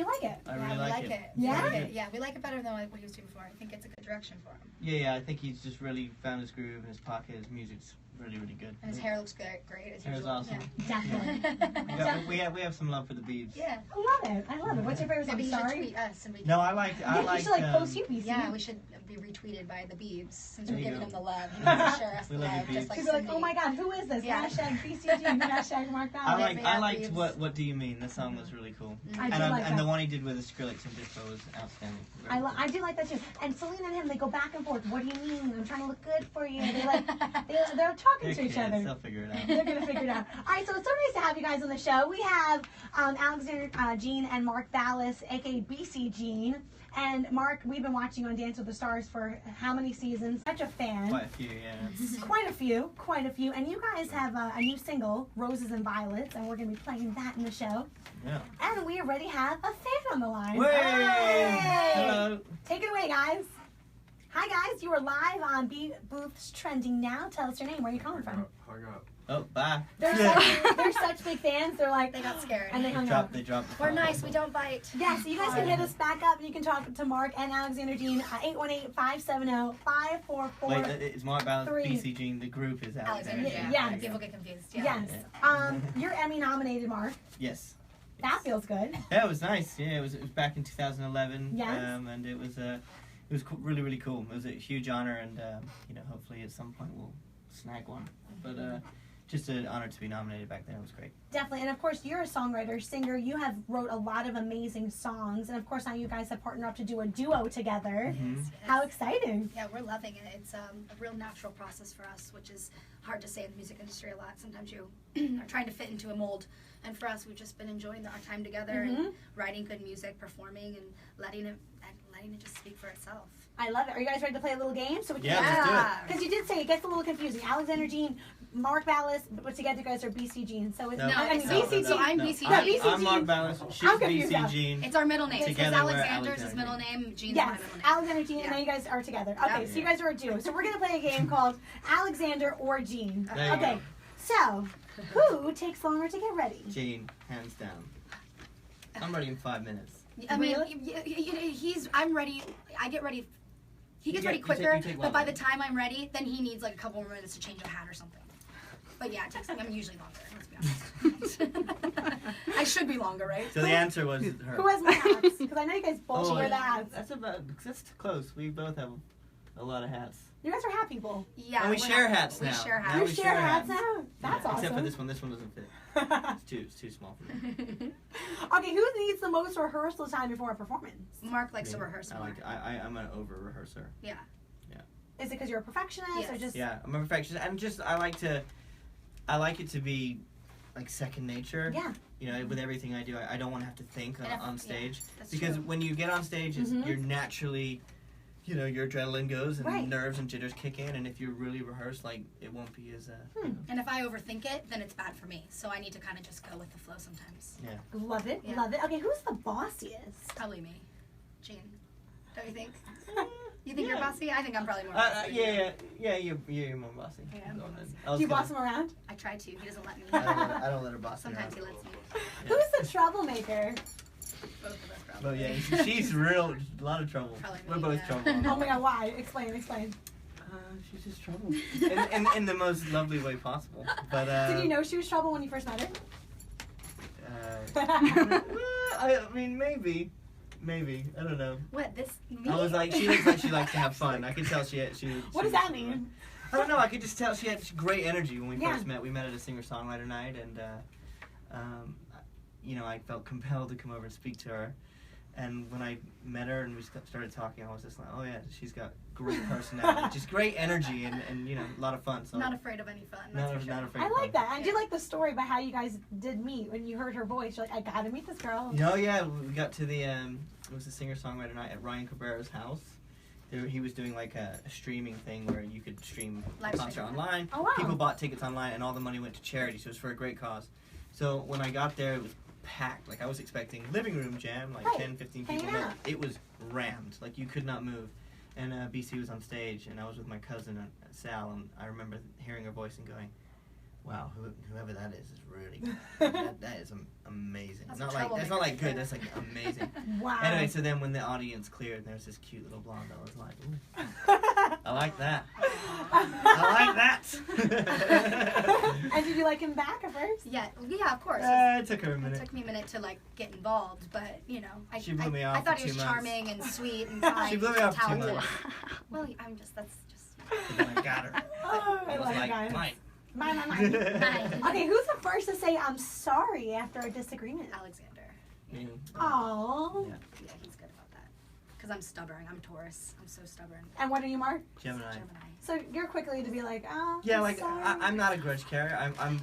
you like it? I really like it. Yeah? Yeah, we like it better than what he was doing before. I think it's a good direction for him. Yeah, I think he's just really found his groove in his pocket. His music's really, really good. And his hair looks great as Hair's usual. awesome. Yeah. Definitely. We have some love for the Beebs. Yeah. I love it. What's your favorite song? Maybe you Sorry? should tweet us and we No, I like. We should like post you, BC. Yeah, we should be retweeted by the Beebs since we're There you giving go. them the love. He needs to share us We the love you, love, Beebs. just like People are like, Cindy. oh my god, who is this? Yeah. Hashtag BCG, hashtag Mark Ballard. I liked What Do You Mean? The song was really cool. I do And, like and that. the one he did with the Skrillex and Disco was outstanding. Very cool. I do like that too. And Selena and him, they go back and forth. What do you mean? I'm trying to look good for you. They're talking They're to each kids, other. They'll figure it out. They're gonna figure it out. All right, so it's so nice to have you guys on the show. We have Alexander Jean and Mark Ballas, aka BC Jean. And Mark, we've been watching on Dance with the Stars for how many seasons? Such a fan. Quite a few, yeah. Quite a few. And you guys have a new single, Roses and Violets, and we're gonna be playing that in the show. Yeah. And we already have a fan on the line. Way! Hello. Take it away, guys. Hi, guys. You are live on B Booth's Trending Now. Tell us your name. Where are you calling from? Hung up. Oh, bye. They're such big fans. They're like, They got scared. and they hung They up. dropped the We're phone. nice, we don't bite. Yeah, so you guys can hit us back up and you can talk to Mark and Alexander Jean at 818-570-5443. Wait, it's Mark Ballas, Three. BC Jean. The group is Alexander, Alexander. yeah. yeah. People get confused. Yeah. Yes. You're Emmy nominated, Mark. Yes. That feels good. Yeah, it was nice. Yeah, it was back in 2011. Yes. And it was really, really cool. It was a huge honor, and hopefully at some point we'll snag one. But just an honor to be nominated back then. It was great. Definitely. And of course, you're a songwriter, singer. You have wrote a lot of amazing songs. And of course, now you guys have partnered up to do a duo together. Mm-hmm. How exciting. Yeah, we're loving it. It's a real natural process for us, which is hard to say in the music industry a lot. Sometimes you are trying to fit into a mold. And for us, we've just been enjoying our time together and writing good music, performing, and letting it just speak for itself. I love it. Are you guys ready to play a little game? So we can Yeah, let's do it. Because you did say it gets a little confusing. Alexander Jean, Mark Ballas, but together you guys are BC Jean. So it's No, I mean, it's BC Jean. So I'm BC Jean. BC I'm Mark Jean. Ballas. She's I'm confused now. BC Jean. It's our middle name. Because Together we're Alexander's his Alexander. middle name, Jean's Yes, my middle name. Alexander Jean, Yeah. and then you guys are together. Okay, Yeah. so you guys are a duo. So we're going to play a game called Alexander or Jean. There you Okay, go. so who takes longer to get ready? Jean, hands down. I'm ready in 5 minutes. I mean, Really? I'm ready. I get ready. He gets ready You quicker, take but by longer. the time I'm ready, then he needs like a couple more minutes to change a hat or something. But yeah, it takes. I'm usually longer. Let's be honest. I should be longer, right? So the answer was her. Who has more hats? Because I know you guys both Oh, wear the hats. That's close. We both have a lot of hats. You guys are hat people. Yeah. And we we're share not- hats we now. share Now hats. You we share share hats hats. now? That's Yeah, awesome. Except for this one. This one doesn't fit. It's too small for me. Okay, who needs the most rehearsal time before a performance? Mark likes to Me. rehearse I more. like. I'm an over rehearser. Yeah. Is it because you're a perfectionist or Yes. just... Yeah, I'm a perfectionist, and just I like it to be like second nature. Yeah. You know, with everything I do, I don't want to have to think on stage That's because true. when you get on stage, you're naturally, your adrenaline goes and Right. nerves and jitters kick in, and if you're really rehearsed, like it won't be as. And if I overthink it, then it's bad for me. So I need to kind of just go with the flow sometimes. Yeah. Love it, Yeah. love it. Okay, who's the bossiest? Probably me, Jean. Don't you think? You think you're bossy? I think I'm probably more bossy. Yeah. You're more bossy. Yeah, I'm Go more on then. bossy. I was Do you gonna- boss him around? I try to. He doesn't let me. I don't let her boss me Sometimes he around. lets me. Who's the troublemaker? Both of us probably. Well, yeah, she's real. A lot of trouble. Probably We're me, both yeah. trouble. Oh my god, why? Explain. She's just trouble. in the most lovely way possible. But Did you know she was trouble when you first met her? I mean, maybe. I don't know. What, this? Me? I was like, she looks like she likes to have fun. I could tell she. What does that mean? I don't know. I could just tell she had great energy when we Yeah. first met. We met at a singer-songwriter night, and I felt compelled to come over and speak to her. And when I met her and we started talking, I was just like, oh yeah, she's got great personality, just great energy, and a lot of fun. So Not afraid of any fun. That's for sure. not afraid. I of like fun. that. I do like the story about how you guys did meet. When you heard her voice, you're like, I gotta meet this girl. No, yeah, we got to the it was a singer-songwriter night at Ryan Cabrera's house. He was doing like a streaming thing where you could stream the Live concert stream. online. Oh, wow. People bought tickets online, and all the money went to charity, so it was for a great cause. So when I got there, it was packed. Like I was expecting living room jam, like Right. 10, 15 people. Hanging No, out. it was rammed. Like you could not move. And BC was on stage, and I was with my cousin Sal, and I remember hearing her voice and going, Wow, whoever that is really good. that is amazing. That's That's troublemaker not like right good. there. That's like amazing. Wow. Anyway, so then when the audience cleared, there's this cute little blonde. I was like, ooh, I like that. I like that. And did you like him back at first? Yeah, of course. It took her a It minute. took me a minute to like get involved, but you know, She blew me off I thought for he was 2 months. charming and sweet and kind. She blew me off for 2 talented. months. Well, that's just. But then I got her. Oh, I I was love like, guys. mine. Mine. Mine. Okay, who's the first to say I'm sorry after a disagreement? Alexander. Me. Oh. Yeah. Yeah, he's good about that. Because I'm stubborn. I'm Taurus. I'm so stubborn. And what are you, Mark? Gemini. So you're quickly to be like, oh. Yeah, I'm like sorry. I'm not a grudge carrier. I'm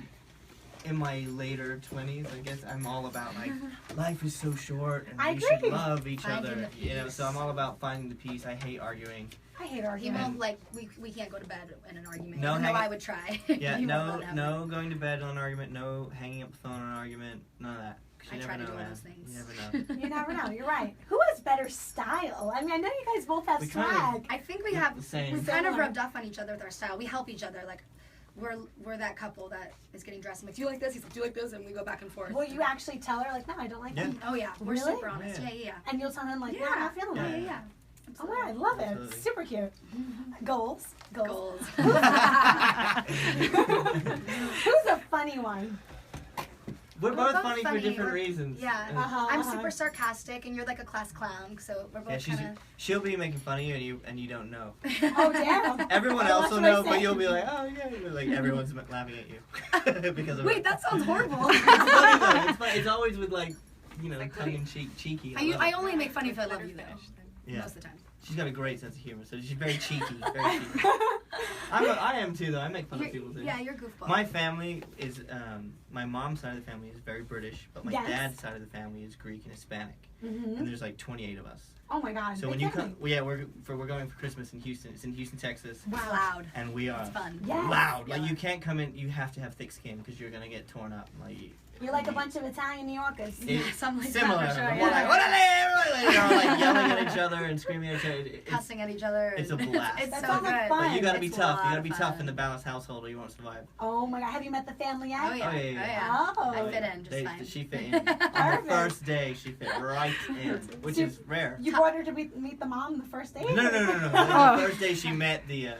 in my later 20s. I guess I'm all about like life is so short and I we should agree. love each Finding other. the You know, peace. so I'm all about finding the peace. I hate arguing. I hate He arguing. won't like we can't go to bed in an argument. No even though hanging- I would try. Yeah, He won't no, let it happen. no going to bed on an argument. No hanging up the phone on an argument. None of that. 'Cause I you try never to know, do all man. those things. You never know. You never know. You're right. Who has better style? I mean, I know you guys both have We kind of- swag. I think we have The same. we kind of Similar. rubbed off on each other with our style. We help each other. Like we're that couple that is getting dressed. I'm like, do you like this? He's like, do you like this? And we go back and forth. Will you actually tell her like, no, I don't like Yeah. that? Oh yeah, we're Really? super honest. Yeah. Yeah. And you'll tell him like, Yeah. no, I'm not feeling Yeah. it. Yeah. Oh my God, I love it. Absolutely. Super cute. Goals. Goals. Who's a funny one? We're We're both both funny for funny. different We're- reasons. Yeah. And- I'm super sarcastic, and you're like a class clown. So we're Yeah, both kind of. she'll be making fun of you and you don't know. Oh, damn. Everyone Well, else that's will what I know, but say. you'll be like, oh yeah, but, like everyone's laughing at you because of Wait, it. that sounds horrible. It's funny though. It's funny. It's always with like, you know, Like, tongue in cheek, cheeky. I love it. only make fun if I love you though. Yeah. Most of the time. She's got a great sense of humor, so she's very cheeky. Very cheeky. I am too, though. I make fun of people too. Yeah, you're goofball. My family is, my mom's side of the family is very British, but my Yes. dad's side of the family is Greek and Hispanic, Mm-hmm. and there's like 28 of us. Oh my God. So big when you family. come, well, yeah, we're going for Christmas in Houston. It's in Houston, Texas, It's loud. and we are It's fun. Yes. loud. Like Yeah. you can't come in. You have to have thick skin because you're gonna get torn up. Like You're like a bunch of Italian New Yorkers. It's Something like similar. that for sure. But we're Yeah. like, you know, like yelling at each other and screaming at each other. It's, Cussing at each other. it's a and- blast. It's That so sounds good. like fun. but you gotta be It's a tough. You lot gotta of be fun. tough in the balanced household, or you won't survive. Oh my God. Have you met the family yet? Oh yeah. Oh, yeah, yeah, yeah. Oh. I fit in just They- fine. She fit in. On the Perfect. first day, she fit right in, which So- is rare. You brought her to meet the mom the first day? No. Oh. The first day she met the.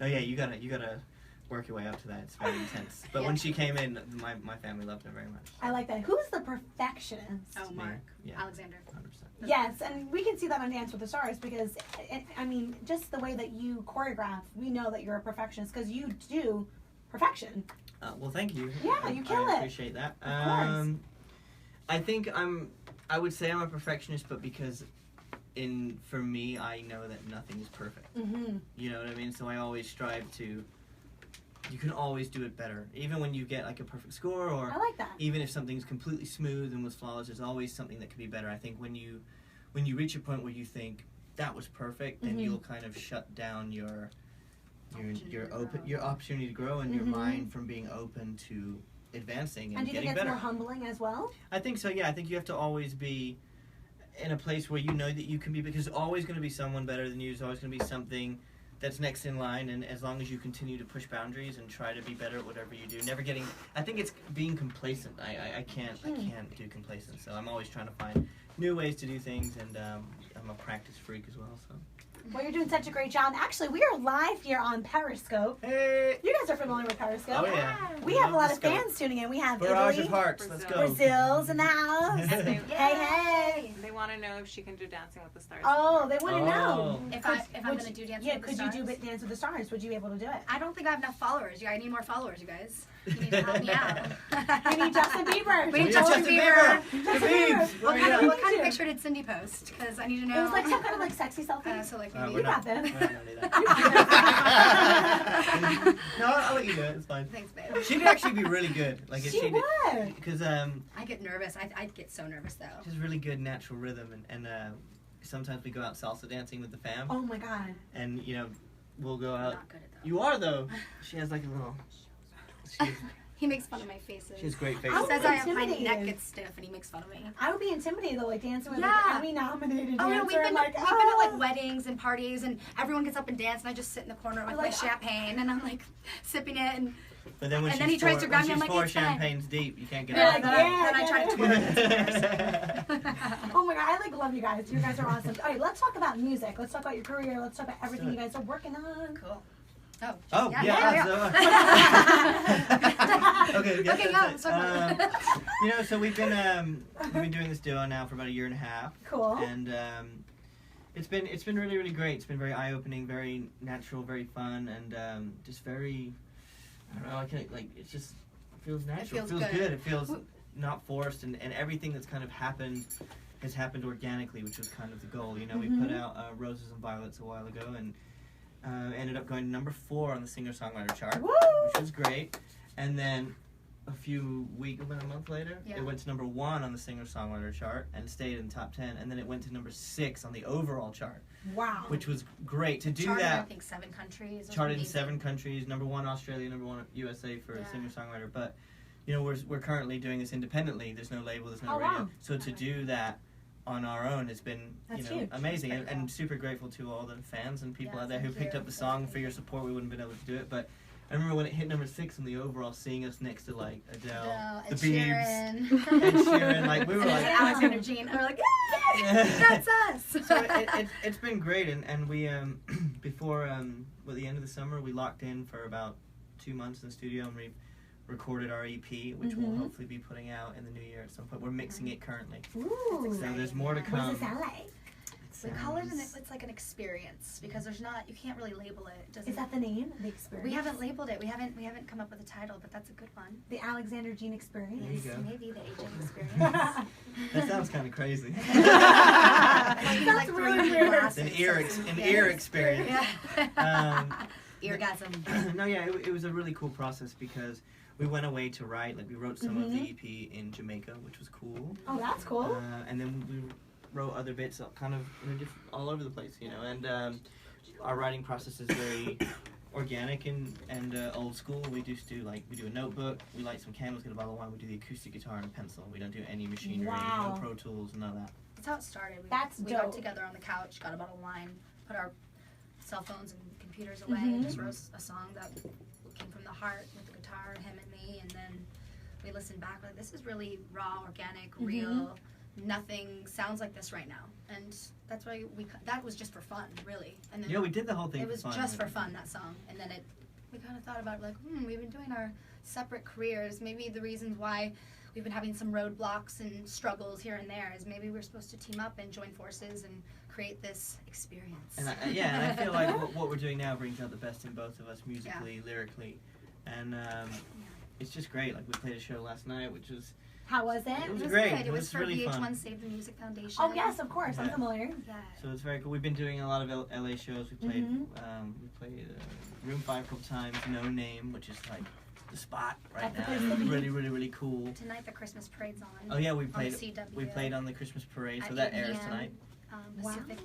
No, yeah, you gotta work your way up to that. It's very intense. But when she came in, my family loved her very much. I like that. Who's the perfectionist? Oh, Me. Mark. Yeah. Alexander. 100%. Yes, and we can see that on Dance with the Stars because, I mean, just the way that you choreograph, we know that you're a perfectionist because you do perfection. Well, thank you. Yeah, you kill I it. appreciate that. Of course. I think I would say I'm a perfectionist, but because for me, I know that nothing is perfect. Mm-hmm. You know what I mean? So I always strive to. You can always do it better, even when you get like a perfect score, or I like that. even if something's completely smooth and was flawless. There's always something that could be better. I think when you reach a point where you think that was perfect, then Mhm. you'll kind of shut down your Opportunity to grow. opportunity to grow and your Mhm. mind from being open to advancing and And do you getting think it's better. more humbling as well? I think so. Yeah, I think you have to always be in a place where you know that you can be, because there's always going to be someone better than you. There's always going to be something that's next in line, and as long as you continue to push boundaries and try to be better at whatever you do, never getting. I think it's being complacent. I can't do complacent. So I'm always trying to find new ways to do things, and I'm a practice freak as well. So. Well, you're doing such a great job. Actually, we are live here on Periscope. Hey. You guys are familiar with Periscope. Oh yeah. We have a lot of Scope. fans tuning in. We have Barrage Italy, of hearts. Let's go. Brazil's in the house. They, Hey. they want to know if she can do Dancing with the Stars. Oh, they want to know. Oh. If I'm Would gonna do Dance yeah, with the could Stars. you do Dance with the Stars? Would you be able to do it? I don't think I have enough followers. I need more followers, you guys. You need to help me out. We need Justin Bieber. We need Justin Bieber. The Justin Biebs. Bieber. What Where are you kind at? of picture did Cindy post? Because I need to know. It was like some kind of like sexy selfie. So like We're maybe. You not- got this. we're not gonna do that. You got No, I'll let you do it. It's fine. Thanks, babe. She'd actually be really good. Like if She she would. because I get nervous. I'd get so nervous though. she has really good natural rhythm, and sometimes we go out salsa dancing with the fam, Oh my God. and we'll go I'm out. not good at that. You are though. She has like a little. He makes fun of my faces. She has great I face. He was says my neck intimidated. gets stiff and he makes fun of me. I would be intimidated though, like dancing with Yeah. like an Emmy-nominated Oh dancer. no, we've been like, at like weddings and parties and everyone gets up and dance and I just sit in the corner with You're my like, champagne and I'm like sipping it and But then when And she's then he tries to grab me, I'm she's like, four it's fine. champagnes deep, you can't get Yeah, out. like, Then I try to twirl it. Oh my god, I like love you guys. You guys are awesome. All right, let's talk about music. Let's talk about your career. Let's talk about everything you guys are working on. Cool. Oh, Oh, okay, yes, Okay, that's go. it. You know, so we've been doing this duo now for about a year and a half. Cool. And it's been really, really great. It's been very eye-opening, very natural, very fun, and just very, I don't know, it just feels natural. feels good. good. It feels not forced, and everything that's kind of happened has happened organically, which was kind of the goal. You know, we put out Roses and Violets a while ago, and ended up going to number 4 on the singer-songwriter chart, Woo! which was great. And then about a month later, Yeah. it went to number 1 on the singer-songwriter chart and stayed in the top 10. And then it went to number 6 on the overall chart, Wow. which was great to do Charted, I that. think 7 countries. It was Charted in amazing. 7 countries, number 1 Australia, number 1 USA for a Yeah. singer-songwriter. But you know, we're currently doing this independently. There's no label, there's no Oh, radio. wow. So to do that on our own has been That's you know huge. amazing, That's and pretty super grateful to all the fans and people Yeah, out there who thank picked you. up the song. For your support, we wouldn't have been able to do it. But I remember when it hit number 6 on the overall, seeing us next to like Adele, Ed the Biebs, Sheeran. Ed Sheeran, like we were like, Alexander Jean. And we're like, "Yay! That's us. so it's been great, and we before the end of the summer, we locked in for about 2 months in the studio, and we recorded our EP, which we'll hopefully be putting out in the new year at some point. We're mixing it currently, Ooh. so there's more to What come. does it sound like? We call it Sounds- it's like an experience because there's not, you can't really label it. It doesn't- Is that the name? The experience? we haven't labeled it. We haven't come up with a title, but that's a good one. The Alexander Jean experience. There you go. Maybe the aging experience. That sounds kind of crazy. That's really weird. It's an ear experience. Yeah. Eargasm. No, yeah, it was a really cool process because we went away to write. Like we wrote some of the EP in Jamaica, which was cool. Oh, that's cool. And then we wrote other bits kind of all over the place, you know. And our writing process is very organic and old school. We do a notebook. We light some candles, get a bottle of wine. We do the acoustic guitar and a pencil. We don't do any machinery, Wow. no Pro Tools, none of that. That's how it started. We dope. got together on the couch, got a bottle of wine, put our cell phones and computers away, Mhm. and just wrote a song that came from the heart with the guitar, him and me, and then we listened back. We're like, this is really raw, organic, real. Nothing sounds like this right now, and that's why that was just for fun, really. And then Yeah, we did the whole thing. it was for fun. just for fun, that song, and then we kind of thought about it, like, we've been doing our separate careers. Maybe the reasons why we've been having some roadblocks and struggles here and there is maybe we're supposed to team up and join forces and create this experience. And I feel like what we're doing now brings out the best in both of us, musically, lyrically, and it's just great. Like we played a show last night, which was How was it? It was It was great. good. It It was was for really VH1 fun. Save the Music Foundation. Oh, yes, of course. I'm Yeah. familiar. Yeah. so it's very cool. We've been doing a lot of LA shows. We played Mhm. Room 5 a couple times. No Name, which is like the spot right That's the now. place to be. Really, really, really cool. Tonight the Christmas parade's on. Oh yeah, we on played. the CW. We played on the Christmas parade, so At that 8 airs p.m. tonight. Wow. Pacific.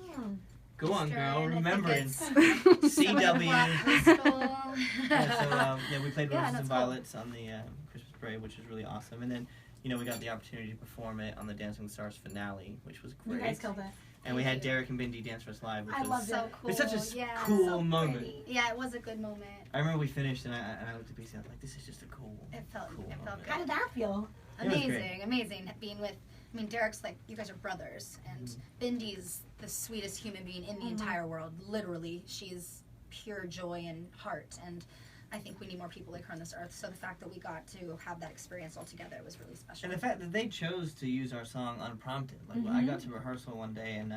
Go on, girl. Eastern, Remembering. I think it's CW. High school. Yeah, so we played Yeah, Roses that's and cool. Violets on the Christmas parade, which was really awesome. And then, you know, we got the opportunity to perform it on the Dancing with the Stars finale, which was You great. guys killed it. And we had Thank you. Derek and Bindi dance for us live, which I was loved So it. cool. It's such a yeah, cool so moment. pretty. Yeah, it was a good moment. I remember we finished and I looked at BC and I was like, this is just a cool. It felt cool good. moment. How did that feel? It was great. Amazing being with. I mean, Derek's like, you guys are brothers, and Mm-hmm. Bindi's the sweetest human being in the entire world. Literally, she's pure joy and heart, and I think we need more people like her on this earth. So the fact that we got to have that experience all together was really special. And the fact that they chose to use our song unprompted. Like I got to rehearsal one day and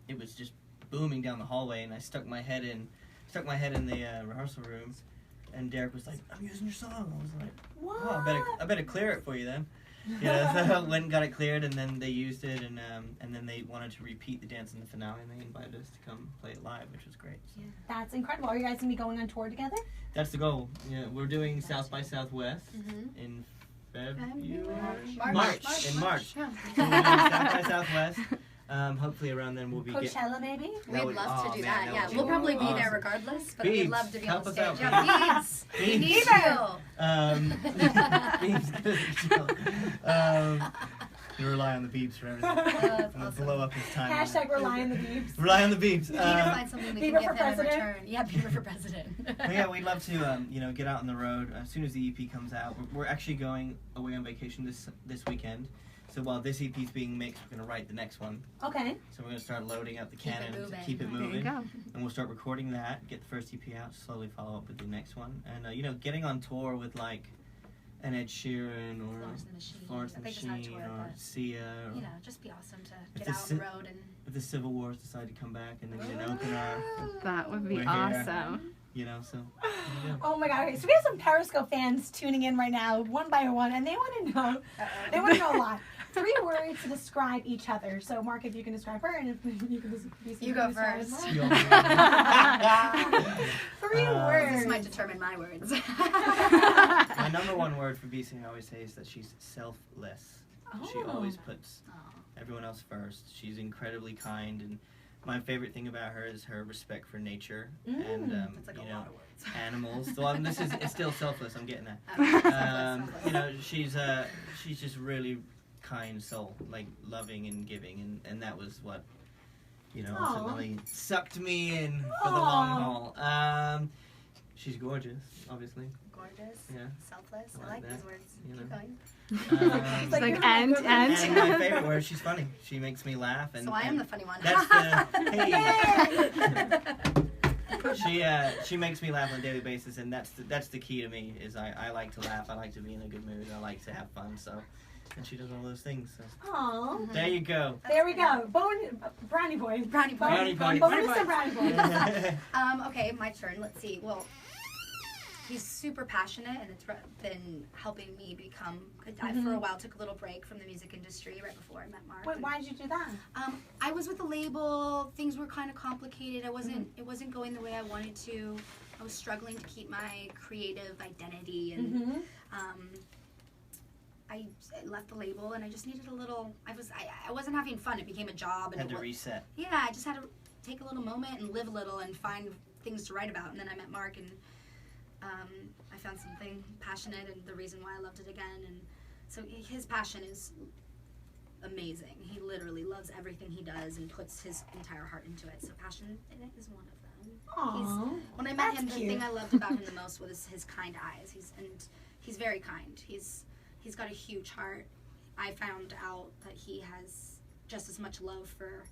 it was just booming down the hallway, and I stuck my head in the rehearsal room, and Derek was like, "I'm using your song." I was like, What? "Oh, I better clear it for you then." Yeah, so I went and got it cleared, and then they used it, and then they wanted to repeat the dance in the finale, and they invited us to come play it live, which was great. So. That's incredible. Are you guys going to be going on tour together? That's the goal. Yeah, we're doing South by Southwest in February, March. In March. Yeah. So we're doing South by Southwest. Hopefully around then we'll be Coachella, maybe? That We'd would- love oh, to do man, that. that Yeah, would we'll be probably be there awesome. regardless, but Beebs, we'd love to be on help us stage. out, Yeah, Beebs. We Beebs. need you. Beebs, good as well. You rely on the beeps for everything. That's I'm gonna awesome. blow up his time. Hashtag rely on the beeps. Rely on the beeps. We need to find something we Bieber can for give him in president? return. Yeah, Bieber for president. But yeah, we'd love to, get out on the road as soon as the EP comes out. We're actually going away on vacation this weekend. So while this EP is being mixed, we're gonna write the next one. Okay. So we're gonna start loading up the Keep it canon to moving. keep it There you moving, go. and we'll start recording that. Get the first EP out, slowly follow up with the next one, and getting on tour with like an Ed Sheeran or Florence and the Machine. Florence I and the think just had Machine toured, or but, Sia. Or you know, just be awesome to If get the out on the si- road and. if the Civil Wars decide to come back and then get an opener, That would be We're here. awesome. so. Yeah. Oh my god. Okay, so we have some Periscope fans tuning in right now, one by one, and they want to know. They want to know a lot. 3 words to describe each other. So, Mark, if you can describe her, and if you can You go describe first. Mark. You all- 3 words. This might determine my words. My number one word for BC, I always say, is that she's selfless. She Oh. always puts everyone else first. She's incredibly kind, and my favorite thing about her is her respect for nature and That's like a lot of words. animals. So it's still selfless. I'm getting that. She's just really kind soul, like loving and giving, and that was what Aw. ultimately sucked me in for the long haul. She's gorgeous, obviously. Gorgeous. Yeah. Selfless. I I like like that. these words. You know. Keep going. Um, Like, you're and, good. and. and my favorite word, she's funny. She makes me laugh, and So I am and the funny one. that's the Yay! she makes me laugh on a daily basis, and that's the key to me. Is I like to laugh. I like to be in a good mood. I like to have fun. So, and she does all those things. So. Aw. There you go. There we go. Brownie boy. Brownie boy. Brownie boy. Bonus to brownie boy. Okay, my turn. Let's see. Well, he's super passionate, and it's been helping me become. I, for a while, took a little break from the music industry right before I met Mark. Wait, why did you do that? I was with the label. Things were kind of complicated. It wasn't going the way I wanted to. I was struggling to keep my creative identity, and I left the label, and I just needed a little. I wasn't having fun. It became a job, and Had to reset. yeah, I just had to take a little moment and live a little and find things to write about. And then I met Mark, and I found something passionate, and the reason why I loved it again. And so his passion is amazing. He literally loves everything he does and puts his entire heart into it. So passion is one of them. Aww. When I met That's him, the cute. thing I loved about him the most was his kind eyes. He's very kind. He's got a huge heart. I found out that he has just as much love for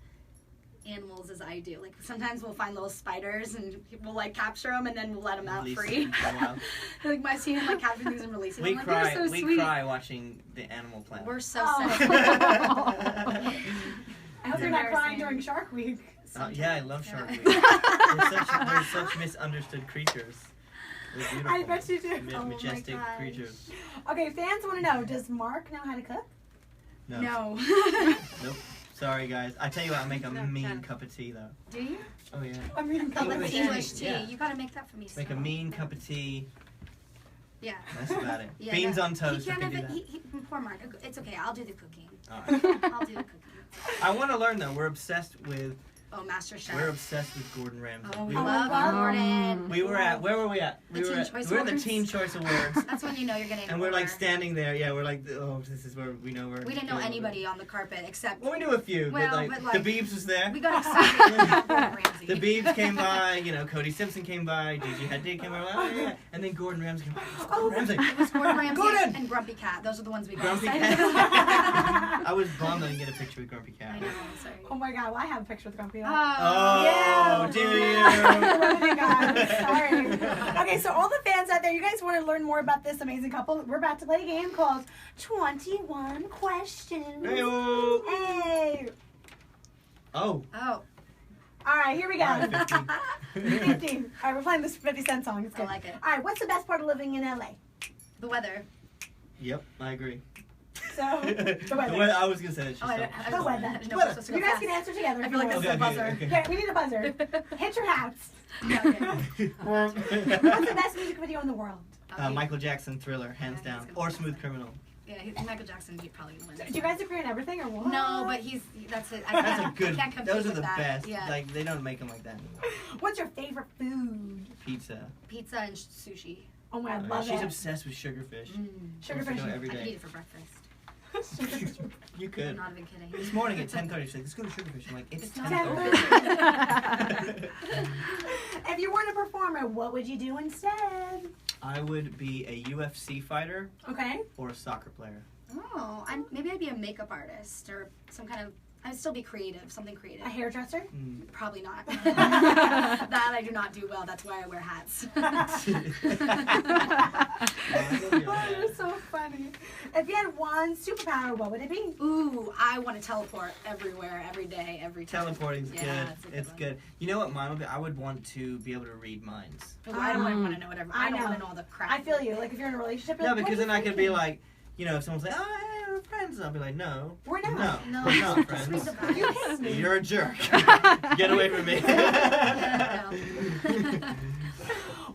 animals as I do. Like sometimes we'll find little spiders and we'll like capture them and then we'll let them out Release free. them in the wild. Like I see him like capturing things and releasing We them. cry. Like, they're so We sweet. cry watching the Animal Planet. We're so Oh. sad. I hope you're not crying during Shark Week. Yeah, I love Shark Week. Sometimes. They're such misunderstood creatures. They're beautiful. I bet you do. Oh my Majestic gosh. creatures. Okay, fans want to know, does Mark know how to cook? No. No. Nope. Sorry, guys. I tell you what, I make a No, mean Jen. cup of tea, though. Do you? Oh, yeah. I mean, Oh, English that's tea, English tea. yeah. You gotta make that for me. Make a so. mean cup of tea. Yeah. That's about it. Yeah, Beans that- on toast. He I can't can do have that. it. Poor Mark. It's okay. I'll do the cooking. All right. I'll do the cooking. I want to learn, though. We're obsessed with Master Chef. We're obsessed with Gordon Ramsay. Oh, we We were- love love Gordon. We were at, where were we at? The We were Teen at, Choice we're at the Awards. Teen Choice Awards. That's when you know you're getting. And we're like older. standing there, yeah, we're like, oh, this is where we know we're. We didn't know anybody on the carpet except. Well, we knew a few, Well, but but, like, like, the Beebs was there. We got excited about Gordon Ramsay. The Beebs came by, Cody Simpson came by, Gigi Hadid came by, oh, yeah. And then Gordon Ramsay came by. Oh, Ramsay. It was Gordon Ramsay Gordon! and Grumpy Cat. Those are the ones we got Grumpy excited Cat. about. I was bummed I didn't get a picture with Grumpy Cat. I know. I'm sorry. Oh my god, well, I have a picture with Grumpy. Oh, Yeah. do you? Oh my god, sorry. Okay, so all the fans out there, you guys want to learn more about this amazing couple? We're about to play a game called 21 Questions. Hey-o. Hey. Oh. Oh, All right, here we go. All right, 50. 50. All right, we're playing this 50 Cent song. It's I good. like it. All right, what's the best part of living in LA? The weather. Yep, I agree. So, the weather. I was going to say that. Oh, I She's don't The weather. I didn't know if we're supposed to go You guys fast. can answer together. I feel like this is Okay, a buzzer. okay. Okay, we need a buzzer. Hit your hats. Yeah, okay. What's the best music video in the world? Michael Jackson, Thriller, hands Yeah, down. he's gonna Or be Smooth awesome. Criminal. Yeah, Michael Jackson probably gonna win. Do you guys agree on everything or what? No, but that's it. That's a good. Can't compete Those are with the that. best. Yeah. Like they don't make them like that anymore. What's your favorite food? Pizza. Pizza and sushi. Oh my, I love She's it. obsessed with sugarfish. Sugar Wants to fish. go every I could eat day. it for breakfast. You I'm could. not even kidding. This morning at 10:30, she's like, let's go to Sugarfish. I'm like, it's It's not 10:30. If you weren't a performer, what would you do instead? I would be a UFC fighter Okay. or a soccer player. Oh, maybe I'd be a makeup artist or some kind of. I'd still be creative, something creative. A hairdresser? Probably not. That I do not do well. That's why I wear hats. Oh, you're so funny. If you had one superpower, what would it be? Ooh, I want to teleport everywhere, every day, every time. Teleporting's Yeah, good. it's a good It's one. good. You know what mine would be? I would want to be able to read minds. Ooh, I don't want to know whatever. I I don't know. want to know all the crap. I feel you. Like if you're in a relationship. you're No, like, what because are then you I could be thinking? like, you know, if someone's like, oh, hey, we're friends, and I'll be like, no. We're not. No, we're not just read friends. the You vibes. hate me. You're a jerk. Get away from me. Yeah, no.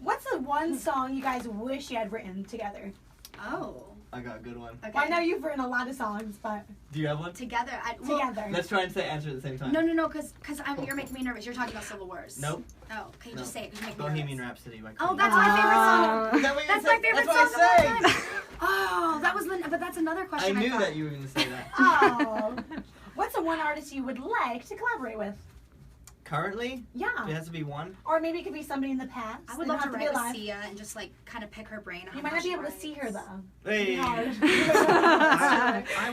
What's the one song you guys wish you had written together? Oh. I got a good one. Okay. Well, I know you've written a lot of songs, but Do you have one? Together. together. Let's try and say answer at the same time. No, because you're making me nervous. You're talking about Civil Wars. Nope. Oh, can you No. just say it? 'Cause you make me Bohemian nervous. Rhapsody by Oh, Queen. that's my favorite song. Is that what you That's said? my favorite That's song what I of all say. time. Oh, that was but that's another I question. knew thought. that you were going to say that. oh, what's the one artist you would like to collaborate with? Currently, Yeah, it has to be one. or maybe it could be somebody in the past. I would They love to don't have write with alive. Sia and just like kind of pick her brain. on You how might not be she able to see her writes. though. Hey. I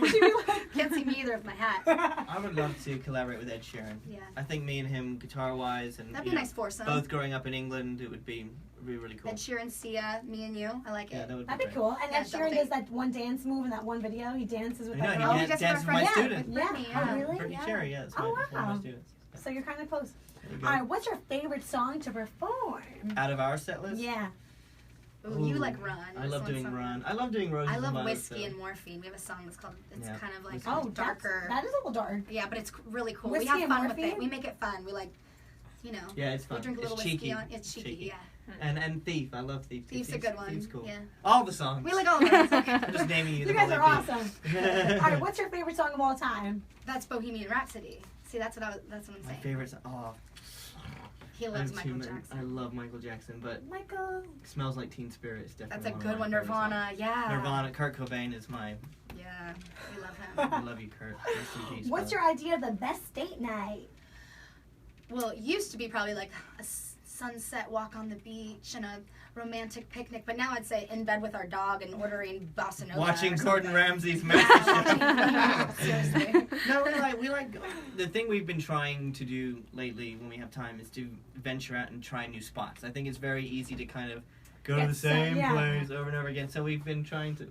would- She'd be like, Can't see me either with my hat. I would love to collaborate with Ed Sheeran. Yeah. I think me and him, guitar-wise, and That'd be you a know, nice foursome. both growing up in England, it would be really cool. Ed Sheeran, Sia, me and you. I like Yeah, it. that would be That'd be great. cool. And Yeah, Ed Sheeran double does that one dance move in that one video. He dances with I know, that he girl. dan- gets dance with my friend. student. With Yeah. Brittany, Oh, yeah. really? Brittany Yeah. Cherry, yeah, it's Oh, one of wow. my students. So you're kind of close. There you go. All right, what's your favorite song to perform? Out of our set list? Yeah. Ooh, you Ooh, like Run. I This love one's doing so- Run. I love doing Roses I and love Violets, Whiskey so- and Morphine. We have a song that's called, it's Yeah. kind of like Oh, darker. That is a little dark. Yeah, but it's really cool. Whiskey we have and fun with Morphine? it. We make it fun. We like, you know, Yeah, it's we fun. drink a little It's whiskey cheeky. on. It's cheeky, yeah. And Thief. I love Thief. Thief's a good one. Thief's cool. Yeah. All the songs. We like all of those. I'm just naming you You them guys all are like awesome. Thief. All right, what's your favorite song of all time? That's Bohemian Rhapsody. See, that's what I'm My saying. favorite song. Oh, He I loves have too Michael many. Jackson. I love Michael Jackson, but Michael. Smells Like Teen Spirit is definitely That's a one good of one. my favorite Nirvana. songs. Yeah. Nirvana. Kurt Cobain is my. Yeah. We love him. I love you, Kurt. Rest in peace, What's brother. your idea of the best date night? Well, it used to be probably like a sunset walk on the beach and a romantic picnic, but now I'd say in bed with our dog and ordering bossa nova. Watching or Gordon something. Ramsay's Yeah, MasterChef. seriously. No, we like the thing we've been trying to do lately when we have time is to venture out and try new spots. I think it's very easy to kind of go to the same yeah. place over and over again. So we've been trying to.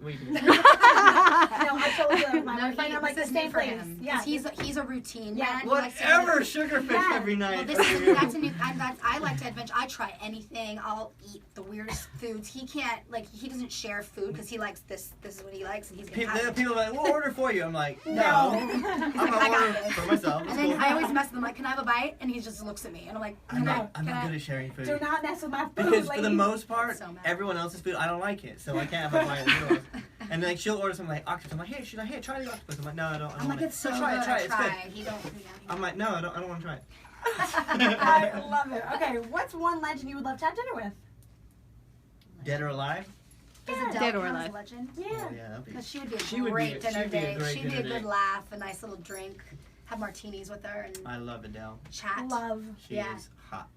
No, I told you, my No, boyfriend, I'm like the this is new same for place. him. Yeah. 'Cause he's a routine Yeah. man. He likes to do- Whatever, sugarfish Yeah. every Well, night. this is that's a new. I like to adventure. I try anything. I'll eat the weirdest foods. He can't he doesn't share food because he likes this. This is what he likes, and he's gonna have it. People are like, we'll order for you. I'm like, no. No. I'm like, gonna I got order this. for myself. It's And then cool. I always mess with him. Like, can I have a bite? And he just looks at me, and I'm like, I'm not can I? good at sharing food. Do not mess with my food, Because for the lady. most part, So mad. everyone else's food, I don't like it, so I can't have a bite of yours. And like she'll order something like octopus. I'm like, hey, she's like, hey, try the octopus. I'm like, no, I don't. I don't I'm like, want it's so it. good. Try it, try it. I It's try. good. He don't. I'm like, no, I don't want to try it. I love it. Okay, what's one legend you would love to have dinner with? Dead or alive? Is Yeah. Adele Dead or count as alive. a legend? Yeah. Oh, yeah, that'd be. Because she would be a She would be great a- dinner she'd be a date. great She'd be a dinner good date. laugh, a nice little drink, have martinis with her, and I love Adele. chat. Love. She Yeah. is hot.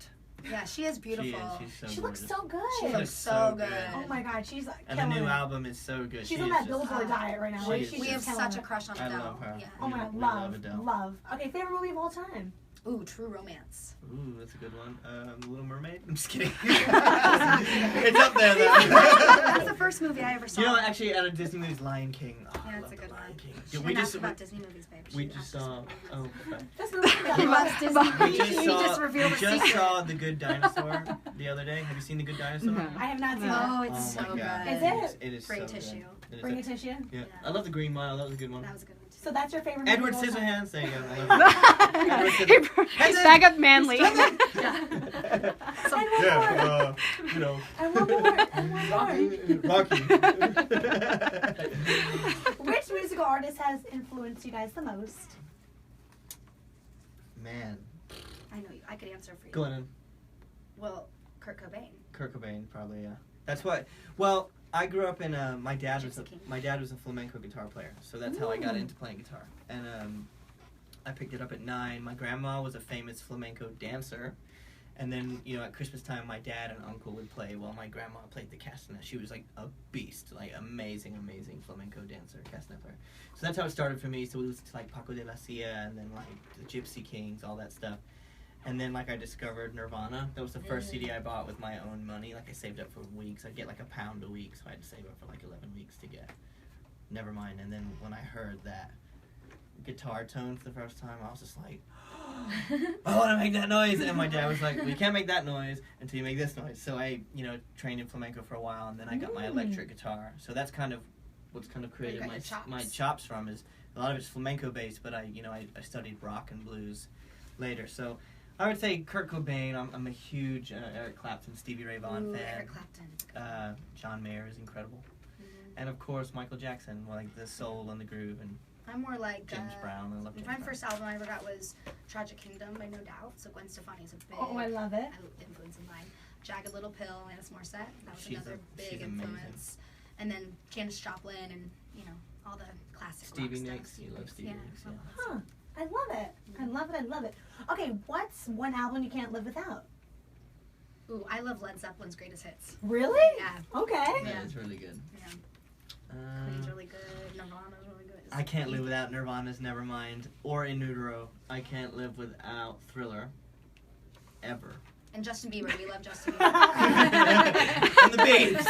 Yeah, she is beautiful. She is. She's so She looks gorgeous. so good. She She looks looks so so good. good. Oh my God, she's And the killing new it. album is so good. She's She on is that just- Billboard diet right now. She Like, is she's We just have killing such a it. crush on I Adele. love her. Yeah. Oh my God, We love, Adele. love. Okay, favorite movie of all time? Ooh, True Romance. Ooh, that's a good one. The Little Mermaid? I'm just kidding. It's up there, though. That was the first movie I ever saw. You know, actually, out of Disney movies, Lion King. Oh, Yeah, I it's love a the good Lion one. King. She We didn't just ask about Disney movies, babe. She we didn't just ask saw. Disney Oh, movies. okay. This movie. He loves Disney. We just He saw. just revealed we a just secret. saw The Good Dinosaur the other day. Have you seen The Good Dinosaur? No. I have not seen Oh, it. it's Oh my so God. good. Is it? It is Bring so tissue. Good. It is Bring a- a tissue. Yeah. Yeah. I love the green one. That was a good one. That was a good one too. So that's your favorite movie Edward of all time? Scissorhands. There you go. I love it. Edward He's back up manly. Yeah. And one more. Yeah, you know. And one more. And one more. Rocky. Which musical artist has influenced you guys the most? Man, I know you. I could answer for you. go on. Well, Kurt Cobain. Kurt Cobain, probably, yeah. That's what. Well, I grew up in my dad was Gypsy a flamenco guitar player, so that's how I got into playing guitar. And I picked it up at 9. My grandma was a famous flamenco dancer, and then at Christmas time, my dad and uncle would play while my grandma played the castanet. She was like a beast, like amazing flamenco dancer, castanet player. So that's how it started for me. So we listened to like Paco de la Cia, and then like the Gypsy Kings, all that stuff. And then, like, I discovered Nirvana. That was the first CD I bought with my own money. Like, I saved up for weeks. I'd get, like, £1 a week, so I had to save up for, like, 11 weeks to get Nevermind. And then when I heard that guitar tone for the first time, I was just like, I want to make that noise. And my dad was like, well, you can't make that noise until you make this noise. So I, trained in flamenco for a while, and then I got my electric guitar. So that's kind of what's kind of created my chops from is a lot of it's flamenco-based, but I studied rock and blues later. So I would say Kurt Cobain. I'm a huge Eric Clapton, Stevie Ray Vaughan fan. Eric Clapton. John Mayer is incredible, and of course Michael Jackson, like the soul and the groove, and I'm more like James Brown. I love James Brown. first album I ever got was Tragic Kingdom by No Doubt. So Gwen Stefani's a big I love it. influence of mine. Jagged Little Pill, Alanis Morissette. That was She's another big amazing. influence. And then Janis Joplin and all the classic Stevie rock Nicks. stuff. You love Stevie Nicks. Yeah. Huh. I love it. I love it. I love it. Okay, what's one album you can't live without? Ooh, I love Led Zeppelin's Greatest Hits. Really? Yeah. Okay. Yeah, it's really good. Yeah. Queen's really good. Nirvana's really good. I can't live without Nirvana's Nevermind or In Utero. I can't live without Thriller. Ever. And Justin Bieber. We love Justin Bieber. And the Babes.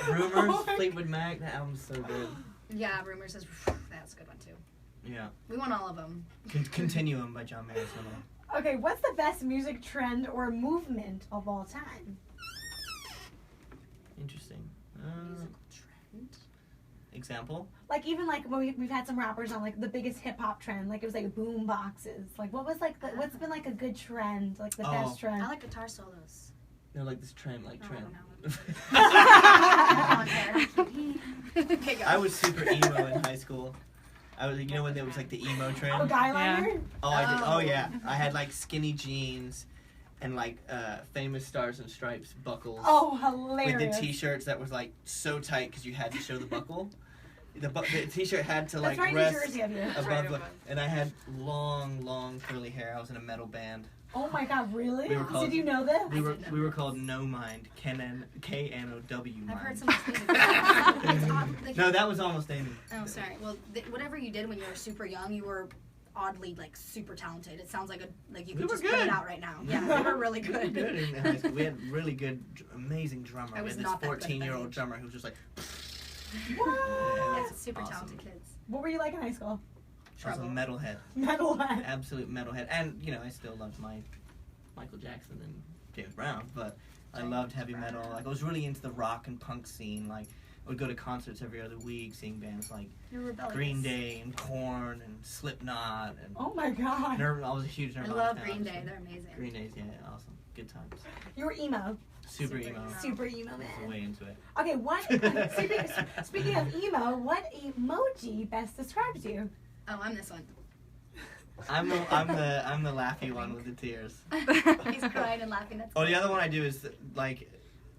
Rumors, Fleetwood Mac. That album's so good. Yeah, Rumors is that's a good one too. Yeah. We want all of them. Continuum by John Mayer. Okay, what's the best music trend or movement of all time? Interesting. Musical trend. Example? Like even like when we've had some rappers on like the biggest hip hop trend, like it was like boom boxes. Like what was like what's been like a good trend, like the best trend? I like guitar solos. No, like this trend, like trend. Okay, go. I was super emo in high school. I was, when there was like the emo trend. Oh, guy liner? Oh, I did. Oh, yeah. I had like skinny jeans and like famous Stars and Stripes buckles. Oh, hilarious. With the t-shirts that was like so tight because you had to show the buckle. The t-shirt had to like That's right, rest New Jersey of you. above, and I had long curly hair. I was in a metal band. Oh my God, really? We were called, Did you know this? We were called No Mind, K-N-O-W Mind. I've heard some it's odd, like, No, that was Almost Amy. Oh, sorry. Well, whatever you did when you were super young, you were oddly like super talented. It sounds like you could just put it out right now. Yeah, we were really good. We were good in high school. We had really good, amazing drummer. I was we had not this that good at that 14-year-old age. drummer who was just like. What? Yeah, That's super awesome. talented kids. What were you like in high school? She was a metalhead. Metalhead. Absolute metalhead. And, I still loved my Michael Jackson and James Brown, but I loved heavy metal. Like, I was really into the rock and punk scene. Like, I would go to concerts every other week, seeing bands like You're rebellious. Green Day and Korn and Slipknot. And Oh my God. I was a huge I Nirvana love fan, Green Day. obviously. They're amazing. Green Day's, yeah, awesome. Good times. You were emo. Super Super emo. emo. Super emo, I was man. way into it. Okay, speaking of emo, what emoji best describes you? Oh, I'm this one. I'm the laughy one with the tears. He's crying and laughing. That's Oh, the other one I do is like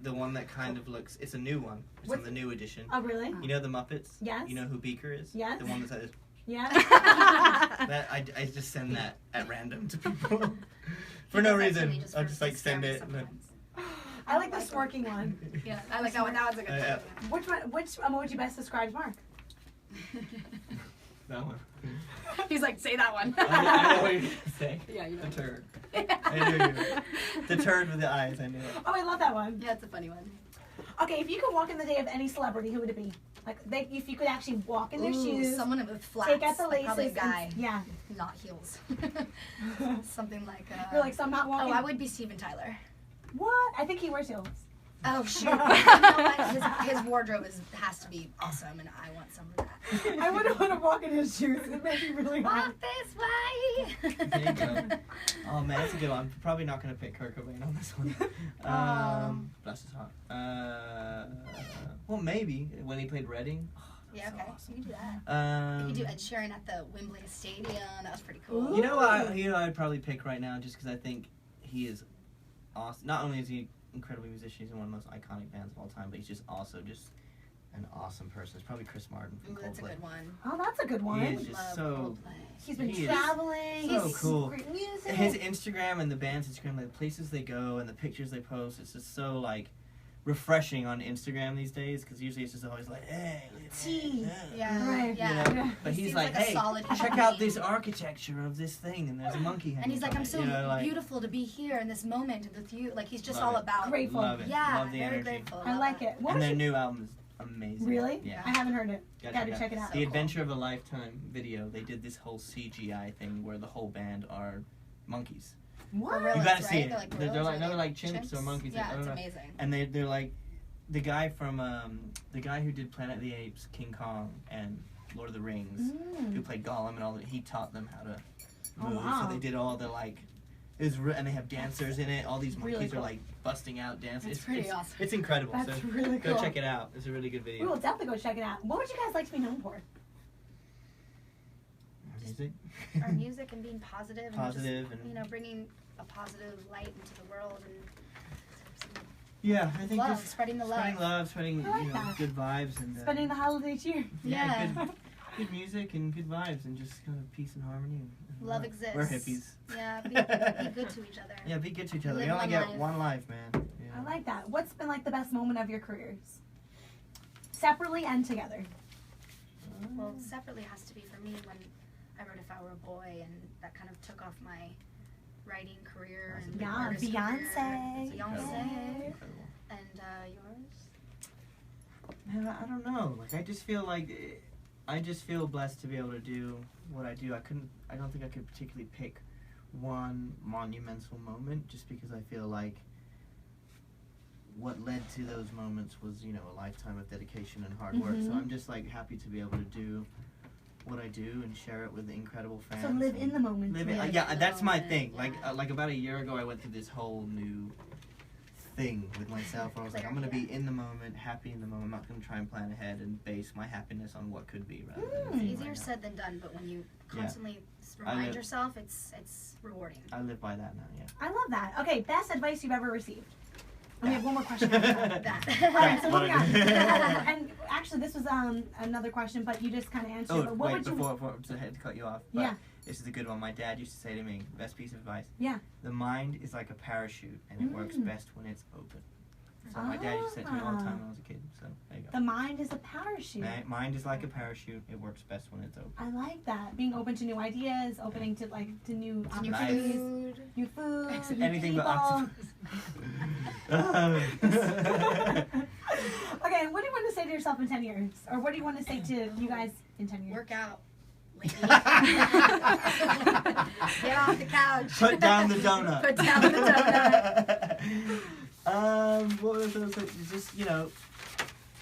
the one that kind of looks. It's a new one. It's What's on the new edition. Oh, really? You know the Muppets? Yes. You know who Beaker is? Yes. The one that's like this. Yeah. That I just send that at random to people for no reason. I'll just like send it. And then, I like the smirking one. Yeah, I like that one. That one's a good Which emoji best describes Mark? that one. one. He's like, say that one. I know what you're gonna say. Yeah, you know. The turd. I knew you. The turd with the eyes. I knew it. Oh, I love that one. Yeah, it's a funny one. Okay, if you could walk in the day of any celebrity, who would it be? Like, if you could actually walk in their shoes, Someone with flats. take out the like laces, probably a guy, and, yeah. not heels. Something like. You're like, so I'm not Oh, walking. I would be Steven Tyler. What? I think he wears heels. Oh shoot! You know what? His wardrobe has to be awesome, and I want some of that. I wouldn't want to walk in his shoes. It makes me really hot. Walk this way. There you go. Oh man, that's a good one. I'm probably not gonna pick Kurt Cobain on this one. Bless his heart. Well, maybe when he played Reading. Oh, Yeah, so okay. awesome. You can do that. You could do Um, Ed Sheeran at the Wembley Stadium. That was pretty cool. You know, I'd probably pick right now just because I think he is awesome. Not only is he incredible musician. He's in one of the most iconic bands of all time, but he's just also just an awesome person. It's probably Chris Martin from Coldplay. That's a good one. Oh, that's a good one. He is just so... He's been he is traveling. so He's cool. great music. His Instagram and the band's Instagram, like the places they go and the pictures they post, it's just so, like, refreshing on Instagram these days, because usually it's just always like, hey, look at Tea. that. Yeah. Right. Yeah. You know? But He he's seems like, like a hey, solid check human out being. this architecture of this thing, and there's a monkey hanging And he's like, from I'm it, so you know, like, beautiful to be here in this moment with you. Like, he's just Love all it. about. Grateful. Love it. Yeah, Love the very energy. grateful. I Love like that. it. What And was their your- new album is amazing. Really? Yeah. I haven't heard it. Gotta check it out. So The cool. Adventure of a Lifetime video, they did this whole CGI thing where the whole band are monkeys. What? Gorillas, You gotta see right? it. They're like They're gorillas, like, or no, they they're like chimps or monkeys. I Yeah, don't it's know. amazing. And they're like the guy from the guy who did Planet of the Apes, King Kong, and Lord of the Rings, who played Gollum and all that. He taught them how to Oh, move. wow. So they did all the like. And they have dancers in it. All these monkeys really cool. are like busting out dancing. That's pretty awesome. It's incredible. That's so really cool. go check it out. It's a really good We video. will definitely go check it out. What would you guys like to be known for? Music. Our music and being positive. Positive and, just, and- you know, bringing a positive light into the world and Yeah, I think love, just spreading the spreading love, spreading I like you know, that. good vibes and Spending the holiday cheer. yeah, Yeah. good music and good vibes and just kind of peace and harmony. And Love exists. We're hippies. Yeah, be good to each other. Yeah, be good to each other. Live We only one get life. one life, man. Yeah. I like that. What's been like the best moment of your careers? Separately and together. Well, separately has to be for me when I wrote If I Were a Boy, and that kind of took off my writing career and Yeah, artist Beyonce. career. Incredible. Beyonce. Incredible. And yours? Man, I don't know. Like I just feel blessed to be able to do what I do. I don't think I could particularly pick one monumental moment, just because I feel like what led to those moments was, you know, a lifetime of dedication and hard work. So Mhm. I'm just like happy to be able to do what I do and share it with incredible fans. So live and in the moment. live it. Live Yeah, in the that's my moment, thing. yeah. Like about a year ago, I went through this whole new thing with myself. Where I was like, I'm gonna be in the moment, happy in the moment. I'm not gonna try and plan ahead and base my happiness on what could be rather than It's being easier right now. said than done, but when you constantly I remind live- yourself, it's rewarding. I live by that now. Yeah. I love that. Okay, best advice you've ever received. And we have one more question after that. That. All right, so what we got? What- And actually, this was another question, but you just kind of answered. Oh, it. But what wait, would you? before I had to cut you off. But Yeah. This is a good one. My dad used to say to me, best piece of advice. Yeah. The mind is like a parachute, and it works best when it's open. So my dad used to say it to me all the time when I was a kid. So there you go. The mind is a parachute. Mind is like a parachute. It works best when it's open. I like that. Being open to new ideas, opening to new New opportunities, food. new food, new Anything but people. octopus. Okay, what do you want to say to yourself in 10 years? Or what do you want to say to you guys in 10 years? Work out. Ladies. Get off the couch. Put down the donut. Put down the donut. What was those? Just, you know,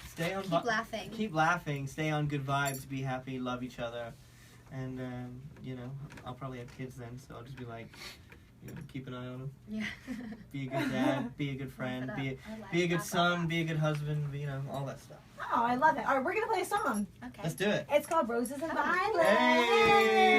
stay on. Keep laughing. Keep laughing. Stay on good vibes. Be happy. Love each other. And you know, I'll probably have kids then, so I'll just be like, you know, keep an eye on them. Yeah. Be a good dad. Be a good friend. Laugh Be it up. a good Laugh, son. laugh. Be a good husband. You know, all that stuff. Oh, I love it. All right, we're going to play a song. Okay. Let's do it. It's called Roses and Oh. Violets. Hey!